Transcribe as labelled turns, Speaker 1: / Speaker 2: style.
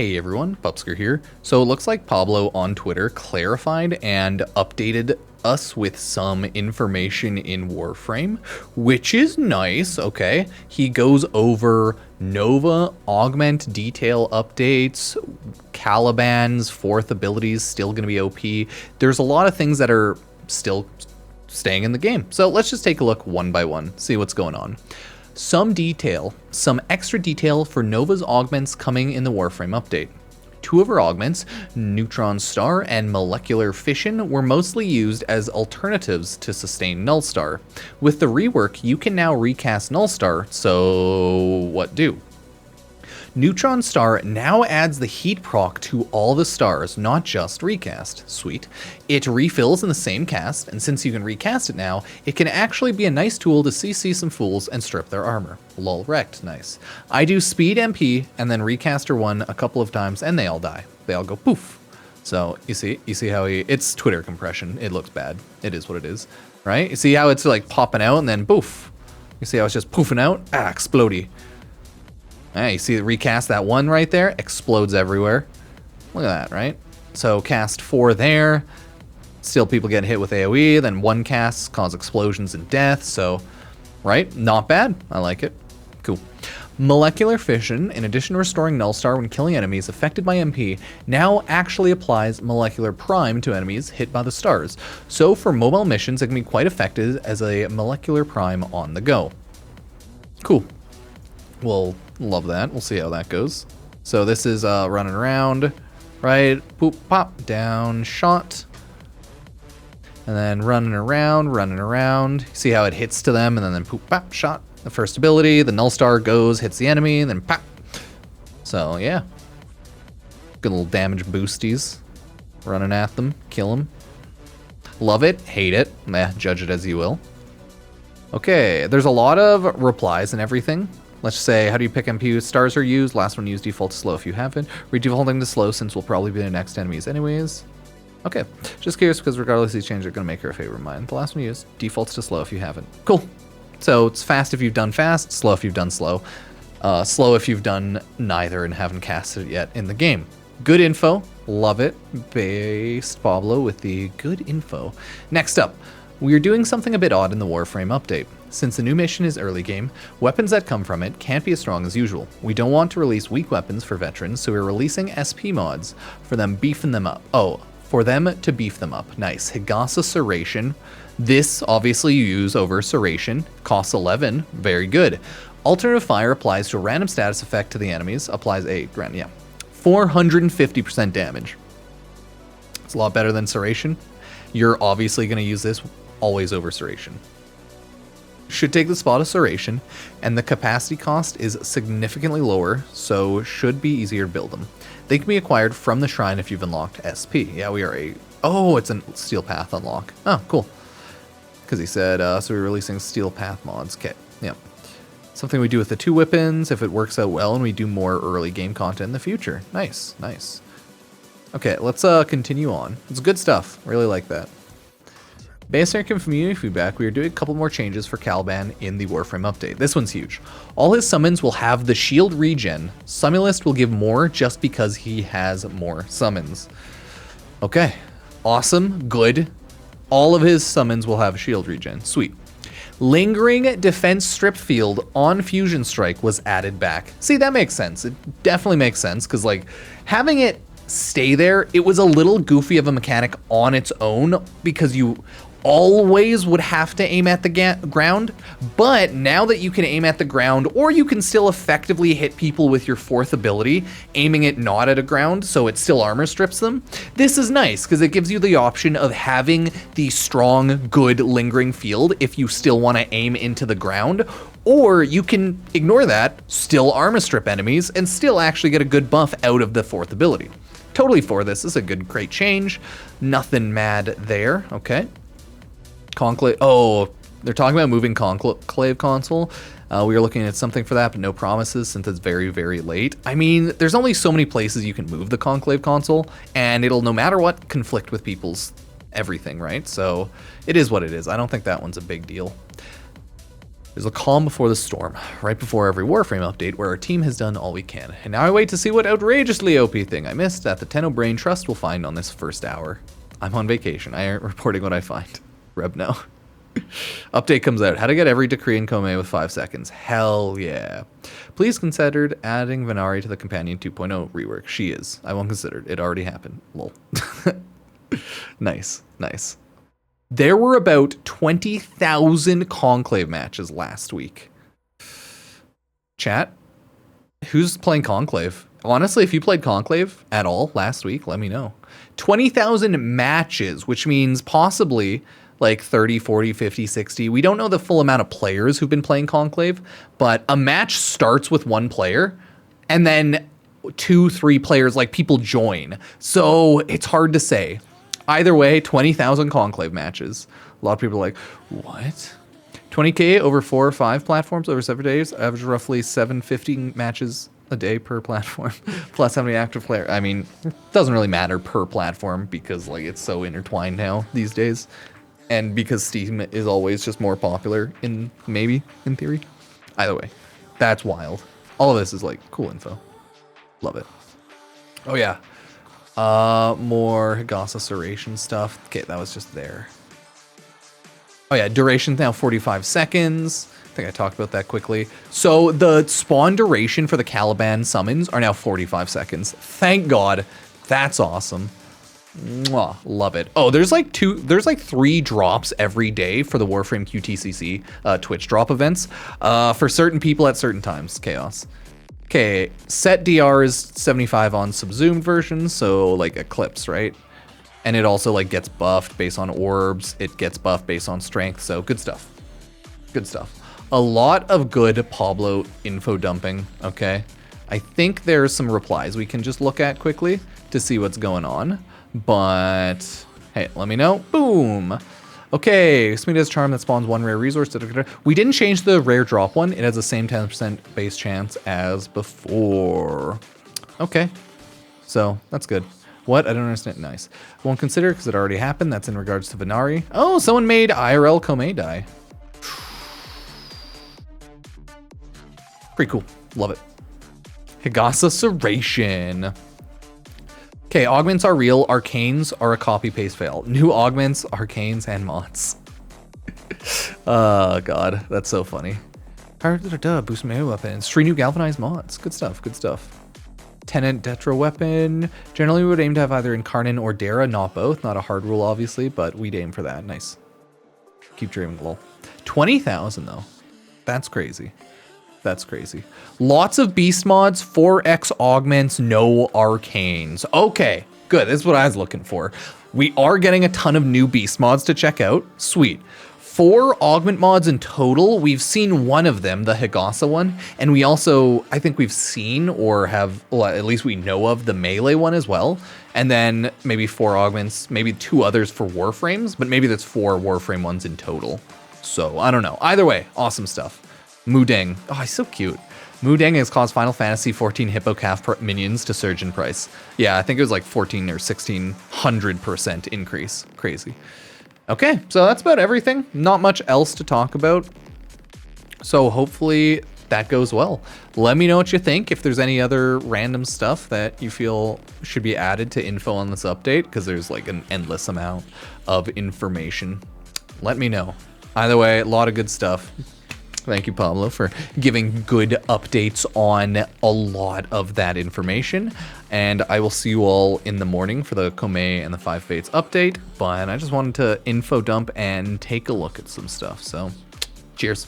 Speaker 1: Hey everyone, Pupsker here. So it looks like Pablo on Twitter clarified and updated us with some information in Warframe, which is nice, okay? He goes over Nova, Augment detail updates, Caliban's fourth ability is still going to be OP. There's a lot of things that are still staying in the game. So let's just take a look one by one, see what's going on. Some extra detail for Nova's augments coming in the Warframe update. Two of her augments, Neutron Star and Molecular Fission, were mostly used as alternatives to sustain Null Star. With the rework, you can now recast Null Star, so what do? Neutron Star now adds the heat proc to all the stars, not just recast. Sweet. It refills in the same cast, and since you can recast it now, it can actually be a nice tool to CC some fools and strip their armor. Lol wrecked, nice. I do speed MP and then recaster one a couple of times and they all die. They all go poof. So you see how it's Twitter compression. It looks bad. It is what it is, right? You see how it's like popping out and then poof. You see how it's just poofing out? Ah, explodey. Hey, you see the recast that one right there? Explodes everywhere. Look at that, right? So cast 4 there. Still people getting hit with AoE. Then one casts cause explosions and death. So, right? Not bad. I like it. Cool. Molecular Fission, in addition to restoring Null Star when killing enemies affected by MP, now actually applies Molecular Prime to enemies hit by the stars. So for mobile missions, it can be quite effective as a Molecular Prime on the go. Cool. We'll love that. We'll see how that goes. So this is running around, right? Poop, pop, down, shot. And then running around. See how it hits to them, and then poop, pop, shot. The first ability, the Null Star goes, hits the enemy, and then pop. So yeah. Good little damage boosties. Running at them, kill them. Love it, hate it. Meh, judge it as you will. Okay, there's a lot of replies and everything. Let's say, how do you pick MP? Stars are used. Last one used default to slow if you haven't. Redefaulting to slow since we'll probably be the next enemies anyways. Okay, just curious because regardless of these changes are going to make her a favorite of mine. The last one used defaults to slow if you haven't. Cool. So it's fast if you've done fast, slow if you've done slow. Slow if you've done neither and haven't casted it yet in the game. Good info. Love it. Based Pablo with the good info. Next up, we are doing something a bit odd in the Warframe update. Since the new mission is early game, weapons that come from it can't be as strong as usual. We don't want to release weak weapons for veterans, so we're releasing SP mods for them beefing them up. Oh, for them to beef them up. Nice. Higasa Serration. This obviously you use over Serration. Costs 11. Very good. Alternative Fire applies to a random status effect to the enemies. Applies 8 grand. Yeah. 450% damage. It's a lot better than Serration. You're obviously going to use this always over Serration. Should take the spot of Serration, and the capacity cost is significantly lower, so should be easier to build them. They can be acquired from the shrine if you've unlocked SP. Yeah, we are a... Oh, it's a Steel Path unlock. Oh, cool. Because he said, so we're releasing Steel Path mods. Okay, yeah. Something we do with the 2 weapons if it works out well and we do more early game content in the future. Nice, nice. Okay, let's continue on. It's good stuff. Really like that. Based on your community feedback, we are doing a couple more changes for Caliban in the Warframe update. This one's huge. All his summons will have the shield regen. Summulist will give more just because he has more summons. Okay, awesome, good. All of his summons will have shield regen, sweet. Lingering defense strip field on Fusion Strike was added back. See, that makes sense. It definitely makes sense because like having it stay there, it was a little goofy of a mechanic on its own because you always would have to aim at the ground, but now that you can aim at the ground, or you can still effectively hit people with your 4th ability, aiming it not at a ground, so it still armor strips them, this is nice, because it gives you the option of having the strong, good, lingering field if you still want to aim into the ground, or you can ignore that, still armor strip enemies, and still actually get a good buff out of the 4th ability. Totally for this. This is a good, great change. Nothing mad there, okay. Conclave, oh, they're talking about moving Conclave console. We were looking at something for that, but no promises since it's very, very late. I mean, there's only so many places you can move the Conclave console, and it'll, no matter what, conflict with people's everything, right? So it is what it is. I don't think that one's a big deal. There's a calm before the storm, right before every Warframe update where our team has done all we can. And now I wait to see what outrageously OP thing I missed that the Tenno Brain Trust will find on this first hour. I'm on vacation. I ain't reporting what I find. Reb no. Update comes out. How to get every decree in Kome with 5 seconds. Hell yeah. Please consider adding Venari to the Companion 2.0 rework. She is. I won't consider it. It already happened. Lol. Nice. Nice. There were about 20,000 Conclave matches last week. Chat, who's playing Conclave? Honestly, if you played Conclave at all last week, let me know. 20,000 matches, which means possibly like 30, 40, 50, 60. We don't know the full amount of players who've been playing Conclave, but a match starts with one player and then 2, 3 players, like people join. So it's hard to say. Either way, 20,000 Conclave matches. A lot of people are like, what? 20K over 4 or 5 platforms over 7 days, average roughly 750 matches a day per platform, plus how many active players. I mean, it doesn't really matter per platform because like it's so intertwined now these days. And because Steam is always just more popular in theory. Either way, that's wild. All of this is like cool info. Love it. Oh yeah. More Higasa Suration stuff. Okay, that was just there. Oh yeah, duration's now 45 seconds. I think I talked about that quickly. So the spawn duration for the Caliban summons are now 45 seconds. Thank God. That's awesome. Mwah, love it. Oh, there's like 3 drops every day for the Warframe QTCC Twitch drop events for certain people at certain times. Chaos. Okay, set DR is 75 on subzoomed versions, so like Eclipse, right? And it also like gets buffed based on orbs. It gets buffed based on strength, so good stuff. Good stuff. A lot of good Pablo info dumping, okay? I think there's some replies we can just look at quickly to see what's going on. But, hey, let me know. Boom. Okay, Smeeta's Charm that spawns 1 rare resource. We didn't change the rare drop one. It has the same 10% base chance as before. Okay, so that's good. What? I don't understand. Nice. Won't consider because it already happened. That's in regards to Venari. Oh, someone made IRL Kome die. Pretty cool. Love it. Higasa Suration. Okay, augments are real, arcanes are a copy-paste fail. New augments, arcanes, and mods. Oh, God, that's so funny. Boost melee weapons, 3 new galvanized mods. Good stuff, good stuff. Tenant Detro weapon. Generally, we would aim to have either Incarnate or Dara, not both. Not a hard rule, obviously, but we'd aim for that. Nice. Keep dreaming, lol. 20,000, though. That's crazy. That's crazy. Lots of beast mods, 4x augments, no arcanes. Okay, good. This is what I was looking for. We are getting a ton of new beast mods to check out. Sweet. 4 augment mods in total. We've seen one of them, the Higasa one. And we also, I think we've seen or have, well, at least we know of the melee one as well. And then maybe 4 augments, maybe 2 others for Warframes, but maybe that's 4 Warframe ones in total. So I don't know. Either way, awesome stuff. Mudeng. Oh, he's so cute. Mudeng has caused Final Fantasy 14 Hippo Calf minions to surge in price. Yeah, I think it was like 14 or 1600% increase. Crazy. Okay, so that's about everything. Not much else to talk about. So hopefully that goes well. Let me know what you think. If there's any other random stuff that you feel should be added to info on this update, because there's like an endless amount of information. Let me know. Either way, a lot of good stuff. Thank you, Pablo, for giving good updates on a lot of that information. And I will see you all in the morning for the Kome and the 5 Fates update. But I just wanted to info dump and take a look at some stuff. So, cheers.